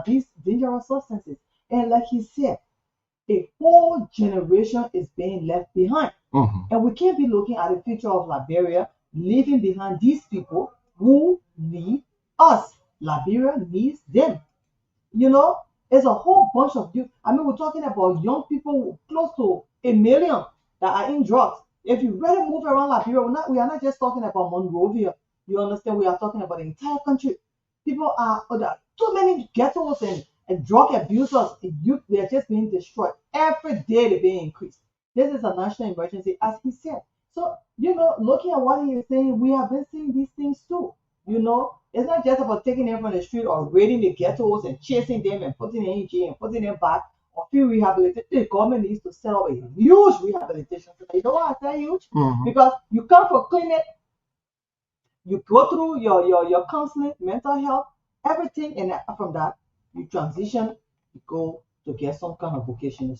these dangerous substances. And like he said, a whole generation is being left behind. Mhm. And we can't be looking at the future of Liberia, leaving behind these people who need us. Liberia needs them. You know, there's a whole bunch of youth. I mean, we're talking about young people, close to 1 million that are in drugs. If you really move around Liberia, we are not just talking about Monrovia. You understand? We are talking about the entire country. People there are too many ghettos and drug abusers and youth. They are just being destroyed. Every day they're being increased. This is a national emergency, as he said. So, looking at what he is saying, we have been seeing these things too. It's not just about taking them from the street or raiding the ghettos and chasing them and putting them in jail and putting them back or feel rehabilitated. The government needs to set up a huge rehabilitation center. You know why I say huge? Mhm. Because you come for clinic, you go through your counseling, mental health, everything, and from that, you transition, you go to get some kind of vocational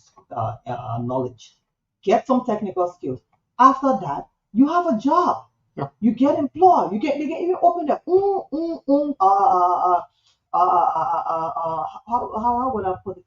knowledge, get some technical skills. After that, you have a job. Yeah. You get employed. They can even open the how would I put it?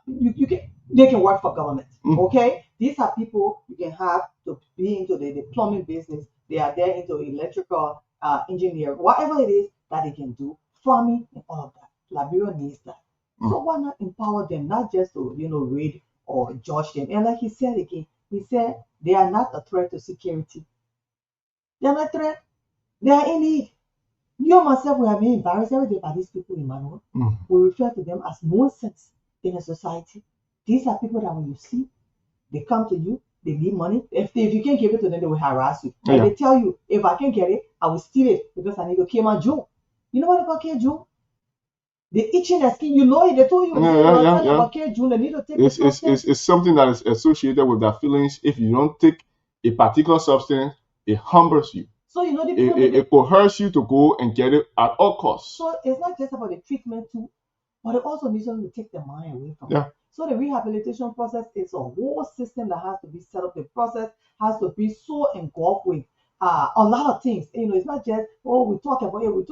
You can they can work for government. Okay, these are people you can have to be into the plumbing business. They are there into electrical engineer, whatever it is that they can do, farming and all of that. Liberia needs that. So why not empower them, not just to read or judge them? And like he said again, he said they are not a threat to security. They are not a threat. They are in need. You myself, we have been embarrassed every day by these people, Emmanuel. We refer to them as nonsense in a society. These are people that when you see, they come to you, they need money. If you can't give it to them, they will harass you. And they tell you, if I can't get it, I will steal it because I need to kill my Jew. You know what about K Jew? They itching their skin. You know it. They told you. About K Jew, they need to take it's something that is associated with their feelings. If you don't take a particular substance, it humbles you. So you know it coerces you to go and get it at all costs. So it's not just about the treatment too, but it also needs to take the mind away from it. So the rehabilitation process is a whole system that has to be set up. The process has to be so engulfed with a lot of things. You know, it's not just we talk about it. We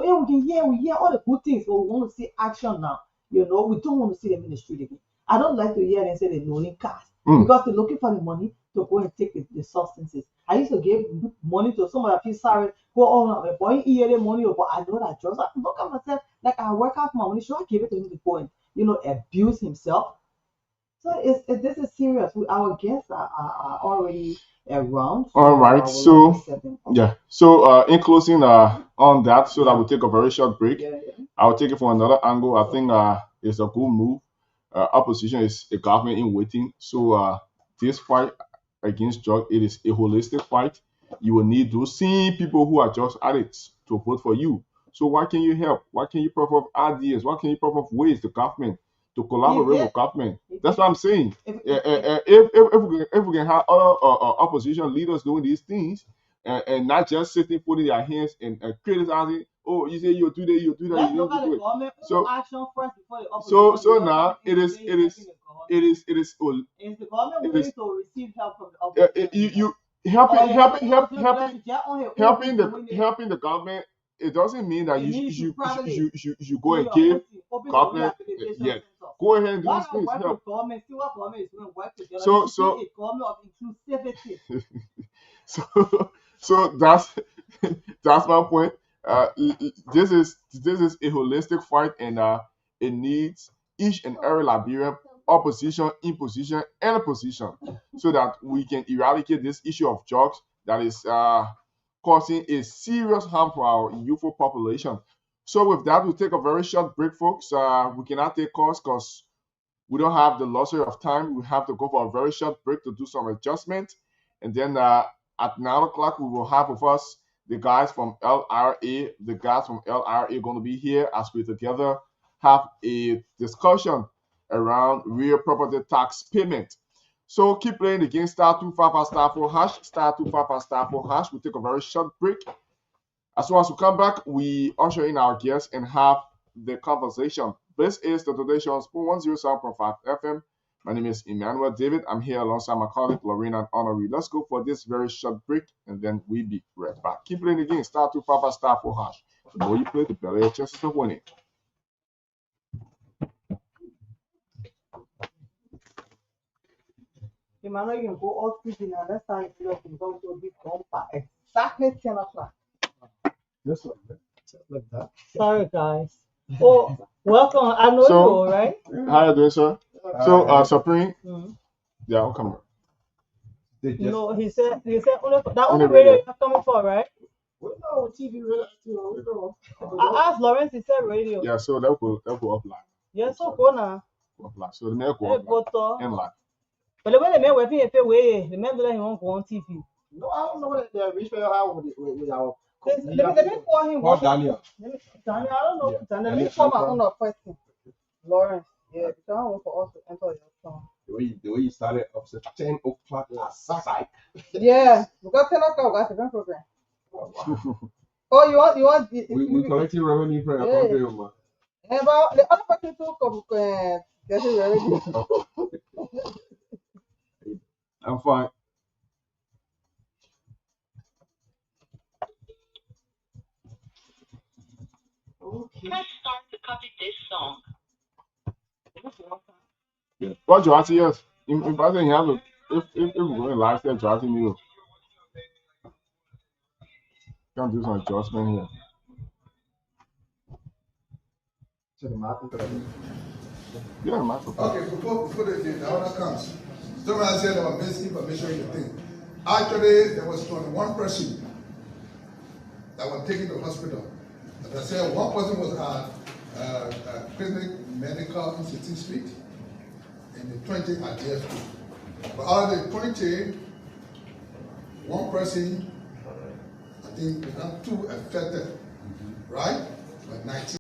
hear all the good things, but we want to see action now. You know, we don't want to see them in the street again. I don't like to hear them say they're loaning cars because they're looking for the money to go and take the substances. I used to give money to somebody. I feel sorry. Go on, boy, hear the money, but I know that drugs. I look at myself like I work out my money. Should I give it to him to go and abuse himself? So this is serious. Our guests are already around. So all right. So So in closing, on that, so that we take a very short break. I'll take it from another angle. I think it's a good move. Opposition is a government in waiting. So this fight against drug, it is a holistic fight. You will need those same people who are just addicts to vote for you. So why can you help? Why can you provide ideas? Why can you provide ways to government to collaborate with government? That's what I'm saying. If we can have other opposition leaders doing these things and not just sitting putting their hands and criticizing. Oh, you say you'll do that, you'll do that. Let's look at the government action first before the opposition. So now it is. Is the government willing to receive help from the opposition? Helping the government. It doesn't mean that you go and give government. Yes, go ahead and do these things. Help. So that's my point. This is a holistic fight, and it needs each and every Liberian, opposition, imposition, and opposition, so that we can eradicate this issue of drugs that is causing a serious harm for our youthful population. So with that, we'll take a very short break, folks. We cannot take calls because we don't have the luxury of time. We have to go for a very short break to do some adjustment. And then at 9 o'clock, we will have with us the guys from LRA. The guys from LRA are going to be here as we together have a discussion around real property tax payment. So keep playing the game. *25 *4#, *25 *4#. We'll take a very short break. As soon as we come back, we usher in our guests and have the conversation. This is the Today Show on Spoon 107.5 FM. My name is Emmanuel David. I'm here alongside my colleague Lorena and Honoree. Let's go for this very short break, and then we'll be right back. Keep playing the game. *25 *4#. The more you play, the better your chances of winning. Emmanuel, you can go all speaking now. Let's start looking. Go to a big bumper. Exactly 10 o'clock. Just like that. Sorry, guys. Oh, welcome. I know you, right? How are you doing, sir? So, Supreme. Yeah, I'll come. No, he said that only radio you're coming for, right? No, TV radio. I asked Lawrence, he said radio. Yeah, so they'll go offline. Yeah, so go now. Offline. So the man go offline. And live. But the way the man working if the man do that he won't go on TV. No, I don't know what they reach for how with our. Let me call him. Call Daniel. Daniel, I don't know. Daniel, let me call my own question. Lawrence, yeah, because I want for us to enter your phone. The way you started up to 10 o'clock psych. Yeah, because 10 o'clock that's a different program. Oh, you want? We collecting revenue from your program, man. Yeah, but the other person too getting revenue. I'm fine. Okay. Press start to copy this song. Yeah. What Joati, yes. If I think you have if we're going live there, Joati, you can do some adjustment here. Yeah, the microphone. Okay, before the order comes, someone said about basic information in the thing. Actually, there was 21 person that were taken to the hospital. As I said, one person was at Clinic Medical Institute Street, and the 20 at DFP. But out of the 20, one person, I think, we have 2 affected, right? But 19.